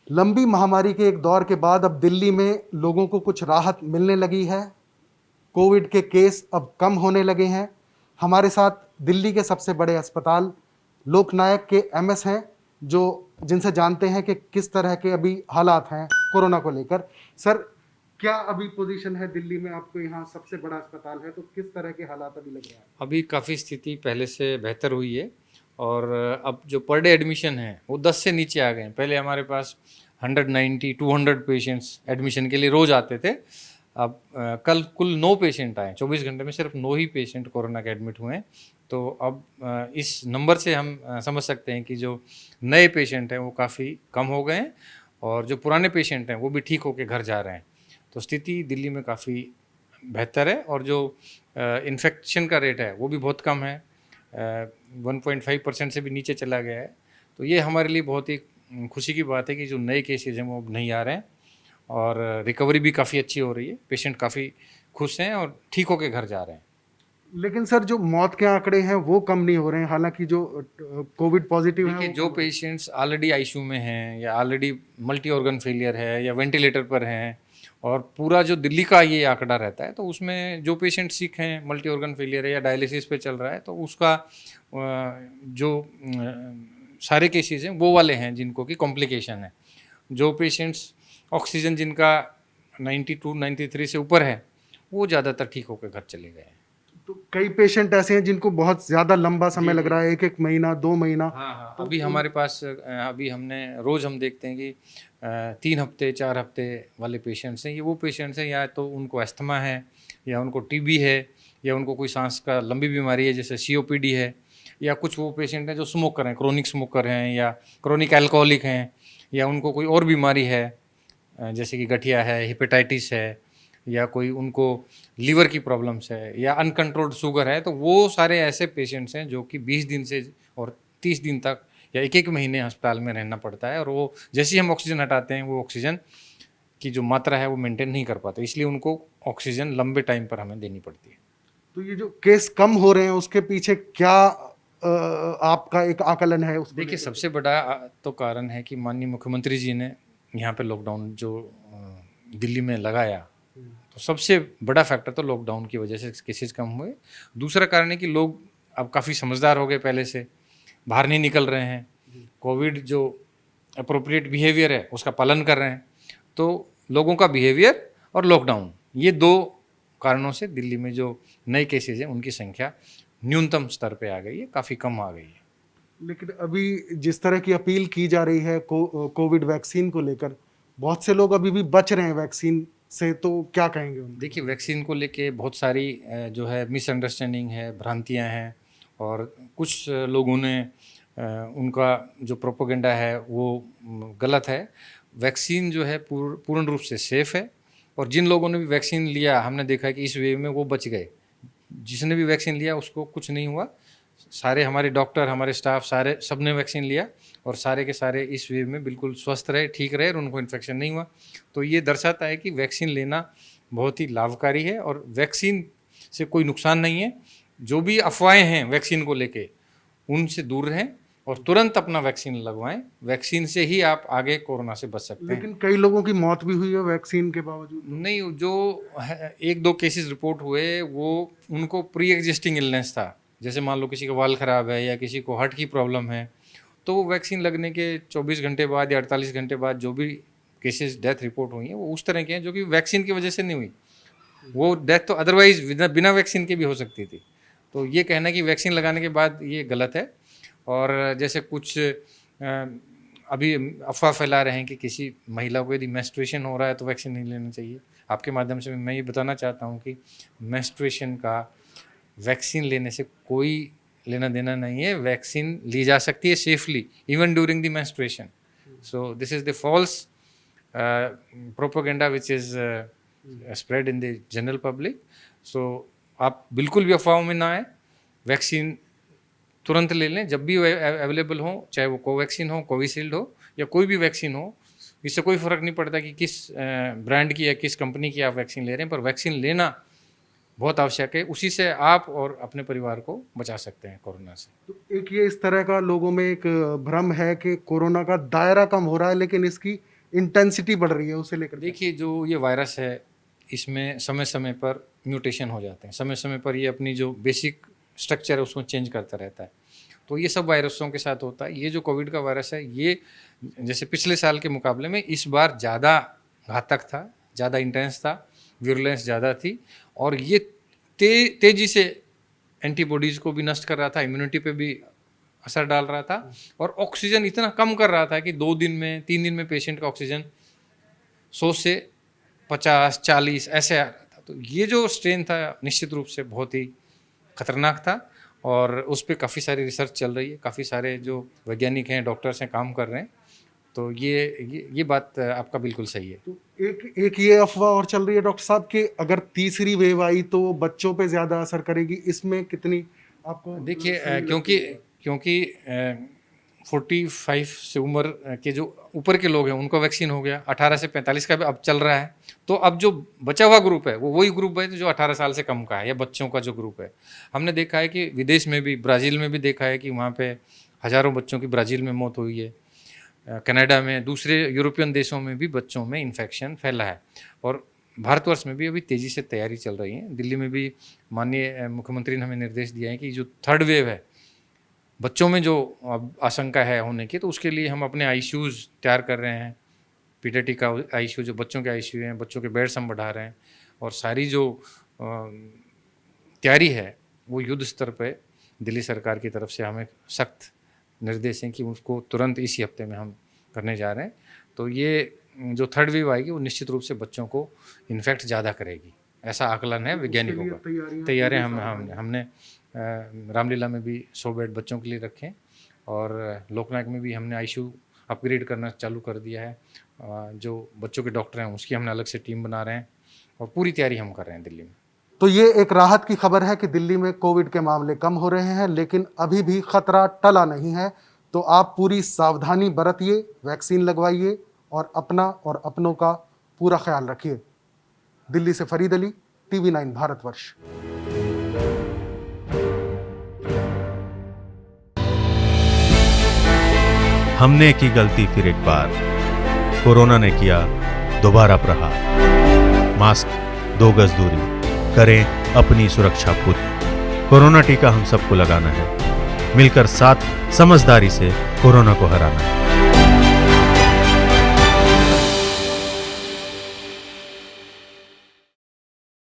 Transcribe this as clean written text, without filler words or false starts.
लंबी महामारी के एक दौर के बाद अब दिल्ली में लोगों को कुछ राहत मिलने लगी है। कोविड के केस अब कम होने लगे हैं। हमारे साथ दिल्ली के सबसे बड़े अस्पताल लोकनायक के एमएस हैं, जो जिनसे जानते हैं कि किस तरह के अभी हालात हैं कोरोना को लेकर। सर, क्या अभी पोजीशन है दिल्ली में? आपको यहाँ सबसे बड़ा अस्पताल है, तो किस तरह के हालात अभी लग रहे हैं? अभी काफ़ी स्थिति पहले से बेहतर हुई है और अब जो पर डे एडमिशन है वो 10 से नीचे आ गए हैं। पहले हमारे पास 190 200 पेशेंट्स एडमिशन के लिए रोज़ आते थे। अब कल कुल 9 पेशेंट आए, 24 घंटे में सिर्फ 9 ही पेशेंट कोरोना के एडमिट हुए हैं। तो अब इस नंबर से हम समझ सकते हैं कि जो नए पेशेंट हैं वो काफ़ी कम हो गए हैं और जो पुराने पेशेंट हैं वो भी ठीक होकर घर जा रहे हैं। तो स्थिति दिल्ली में काफ़ी बेहतर है और जो इन्फेक्शन का रेट है वो भी बहुत कम है, 1.5% से भी नीचे चला गया है। तो ये हमारे लिए बहुत ही खुशी की बात है कि जो नए केसेज हैं वो अब नहीं आ रहे हैं और रिकवरी भी काफ़ी अच्छी हो रही है। पेशेंट काफ़ी खुश हैं और ठीक होकर घर जा रहे हैं। लेकिन सर, जो मौत के आंकड़े हैं वो कम नहीं हो रहे हैं, हालांकि जो कोविड पॉजिटिव हैं देखिए, वो जो कम हो रहे पेशेंट्स ऑलरेडी आईसीयू में हैं या ऑलरेडी मल्टी ऑर्गन फेलियर है या वेंटिलेटर पर हैं और पूरा जो दिल्ली का ये आंकड़ा रहता है, तो उसमें जो पेशेंट सिक हैं, मल्टी ऑर्गन फेलियर है या डायलिसिस पे चल रहा है, तो उसका जो सारे केसेस हैं वो वाले हैं जिनको कि कॉम्प्लिकेशन है। जो पेशेंट्स ऑक्सीजन जिनका 92 93 से ऊपर है वो ज़्यादातर ठीक होकर घर चले गए हैं। तो कई पेशेंट ऐसे हैं जिनको बहुत ज़्यादा लंबा समय जी लग जी। रहा है, एक एक महीना, 2 महीना। हाँ हाँ, तो अभी हमारे पास अभी हमने रोज़ हम देखते हैं कि 3 हफ्ते 4 हफ्ते वाले पेशेंट्स हैं। ये वो पेशेंट्स हैं या तो उनको अस्थमा है या उनको टीबी है या उनको कोई सांस का लंबी बीमारी है जैसे सीओपीडी है, या कुछ वो पेशेंट हैं जो स्मोकर हैं, क्रोनिक स्मोकर हैं या क्रोनिक अल्कोहलिक हैं, या उनको कोई और बीमारी है जैसे कि गठिया है, हेपेटाइटिस है, या कोई उनको लीवर की प्रॉब्लम्स है या अनकंट्रोल्ड शुगर है। तो वो सारे ऐसे पेशेंट्स हैं जो कि 20 दिन से और 30 दिन तक या एक एक महीने अस्पताल में रहना पड़ता है और वो जैसे ही हम ऑक्सीजन हटाते हैं वो ऑक्सीजन की जो मात्रा है वो मेंटेन नहीं कर पाते, इसलिए उनको ऑक्सीजन लंबे टाइम पर हमें देनी पड़ती है। तो ये जो केस कम हो रहे हैं उसके पीछे क्या आपका एक आकलन है उसको देखिए, लेकर? सबसे बड़ा तो कारण है कि माननीय मुख्यमंत्री जी ने यहाँ पे लॉकडाउन जो दिल्ली में लगाया, तो सबसे बड़ा फैक्टर तो लॉकडाउन की वजह से केसेस कम हुए। दूसरा कारण है कि लोग अब काफ़ी समझदार हो गए, पहले से बाहर नहीं निकल रहे हैं, कोविड जो अप्रोप्रिएट बिहेवियर है उसका पालन कर रहे हैं। तो लोगों का बिहेवियर और लॉकडाउन, ये दो कारणों से दिल्ली में जो नए केसेज हैं उनकी संख्या न्यूनतम स्तर पे आ गई है, काफ़ी कम आ गई है। लेकिन अभी जिस तरह की अपील की जा रही है कोविड वैक्सीन को लेकर, बहुत से लोग अभी भी बच रहे हैं वैक्सीन से, तो क्या कहेंगे उनके देखिए, बारे में? वैक्सीन को लेके बहुत सारी जो है मिसअंडरस्टैंडिंग है, भ्रांतियां हैं और कुछ लोगों ने उनका जो प्रोपेगेंडा है वो गलत है। वैक्सीन जो है पूर्ण रूप से सेफ़ है और जिन लोगों ने भी वैक्सीन लिया, हमने देखा है कि इस वेव में वो बच गए। जिसने भी वैक्सीन लिया उसको कुछ नहीं हुआ। सारे हमारे डॉक्टर, हमारे स्टाफ, सारे सबने वैक्सीन लिया और सारे के सारे इस वेव में बिल्कुल स्वस्थ रहे, ठीक रहे और उनको इन्फेक्शन नहीं हुआ। तो ये दर्शाता है कि वैक्सीन लेना बहुत ही लाभकारी है और वैक्सीन से कोई नुकसान नहीं है। जो भी अफवाहें हैं वैक्सीन को लेके, उनसे दूर रहें और तुरंत अपना वैक्सीन लगवाएं। वैक्सीन से ही आप आगे कोरोना से बच सकते हैं। लेकिन कई लोगों की मौत भी हुई है वैक्सीन के बावजूद। नहीं, जो एक दो केसेस रिपोर्ट हुए वो उनको प्री एग्जिस्टिंग इलनेस था, जैसे मान लो किसी का वाल ख़राब है या किसी को हार्ट की प्रॉब्लम है, तो वो वैक्सीन लगने के 24 घंटे बाद या 48 घंटे बाद जो भी केसेस डेथ रिपोर्ट हुई हैं वो उस तरह के हैं जो कि वैक्सीन की वजह से नहीं हुई। वो डेथ तो अदरवाइज बिना बिना वैक्सीन के भी हो सकती थी। तो ये कहना कि वैक्सीन लगाने के बाद ये गलत है। और जैसे कुछ अभी अफवाह फैला रहे हैं कि किसी महिला को यदि मेंस्ट्रुएशन हो रहा है तो वैक्सीन नहीं लेना चाहिए। आपके माध्यम से मैं ये बताना चाहता हूँ कि मेंस्ट्रुएशन का वैक्सीन लेने से कोई लेना देना नहीं है। वैक्सीन ली जा सकती है safely even during the menstruation. So this is the false propaganda which is spread in the general public. So आप बिल्कुल भी अफवाहों में ना आए, वैक्सीन तुरंत ले लें जब भी अवेलेबल हो, चाहे वो कोवैक्सीन हो, कोविशील्ड हो या कोई भी वैक्सीन हो। इससे कोई फ़र्क नहीं पड़ता कि किस ब्रांड की या किस कंपनी की आप वैक्सीन ले रहे हैं, पर वैक्सीन लेना बहुत आवश्यक है। उसी से आप और अपने परिवार को बचा सकते हैं कोरोना से। तो एक ये इस तरह का लोगों में एक भ्रम है कि कोरोना का दायरा कम हो रहा है, लेकिन इसकी इंटेंसिटी बढ़ रही है उसे लेकर? देखिए, जो ये वायरस है इसमें समय समय पर म्यूटेशन हो जाते हैं, समय समय पर ये अपनी जो बेसिक स्ट्रक्चर है उसको चेंज करता रहता है। तो ये सब वायरसों के साथ होता है। ये जो कोविड का वायरस है ये जैसे पिछले साल के मुकाबले में इस बार ज़्यादा घातक था, ज़्यादा इंटेंस था, विरुलेंस ज़्यादा थी और ये तेज़ी से एंटीबॉडीज़ को भी नष्ट कर रहा था, इम्यूनिटी पे भी असर डाल रहा था और ऑक्सीजन इतना कम कर रहा था कि 2 दिन में 3 दिन में पेशेंट का ऑक्सीजन 100 से 50 40 ऐसे आ रहा था। तो ये जो स्ट्रेन था निश्चित रूप से बहुत ही खतरनाक था और उस पर काफ़ी सारी रिसर्च चल रही है, काफ़ी सारे जो वैज्ञानिक हैं, डॉक्टर्स हैं, काम कर रहे हैं। तो ये बात आपका बिल्कुल सही है। तो एक ये अफवाह और चल रही है डॉक्टर साहब कि अगर तीसरी वेव आई तो बच्चों पे ज़्यादा असर करेगी, इसमें कितनी आपको? देखिए, क्योंकि 45 से उम्र के जो ऊपर के लोग हैं उनको वैक्सीन हो गया, 18 से 45 का भी अब चल रहा है, तो अब जो बचा हुआ ग्रुप है वो वही ग्रुप है जो 18 साल से कम का है या बच्चों का जो ग्रुप है। हमने देखा है कि विदेश में भी, ब्राज़ील में भी देखा है कि वहाँ पे हज़ारों बच्चों की ब्राज़ील में मौत हुई है, कनाडा में, दूसरे यूरोपियन देशों में भी बच्चों में इन्फेक्शन फैला है और भारतवर्ष में भी अभी तेज़ी से तैयारी चल रही है। दिल्ली में भी माननीय मुख्यमंत्री ने हमें निर्देश दिया है कि जो 3rd वेव है बच्चों में जो आशंका है होने की, तो उसके लिए हम अपने आईसीयूज़ तैयार कर रहे हैं। पीडियाट्रिक का आईसीयू, जो बच्चों के आईसीयू हैं, बच्चों के बेड्स हम बढ़ा रहे हैं और सारी जो तैयारी है वो युद्ध स्तर पे दिल्ली सरकार की तरफ से हमें सख्त निर्देश हैं कि उसको तुरंत इसी हफ्ते में हम करने जा रहे हैं। तो ये जो 3rd वेव आएगी वो निश्चित रूप से बच्चों को इन्फेक्ट ज़्यादा करेगी, ऐसा आकलन है वैज्ञानिकों का। तैयारियाँ हमने रामलीला में भी 100 बेड बच्चों के लिए रखे और लोकनायक में भी हमने आईसीयू अपग्रेड करना चालू कर दिया है। जो बच्चों के डॉक्टर हैं उसकी हमने अलग से टीम बना रहे हैं और पूरी तैयारी हम कर रहे हैं दिल्ली में। तो ये एक राहत की खबर है कि दिल्ली में कोविड के मामले कम हो रहे हैं, लेकिन अभी भी खतरा टला नहीं है। तो आप पूरी सावधानी बरतिए, वैक्सीन लगवाइए और अपना और अपनों का पूरा ख्याल रखिए। दिल्ली से फरीद अली, TV9 भारतवर्ष। हमने की गलती फिर एक बार, कोरोना ने किया दोबारा प्रहार। मास्क, 2 गज दूरी, करें अपनी सुरक्षा पूरी। कोरोना टीका हम सबको लगाना है, मिलकर साथ समझदारी से कोरोना को हराना है।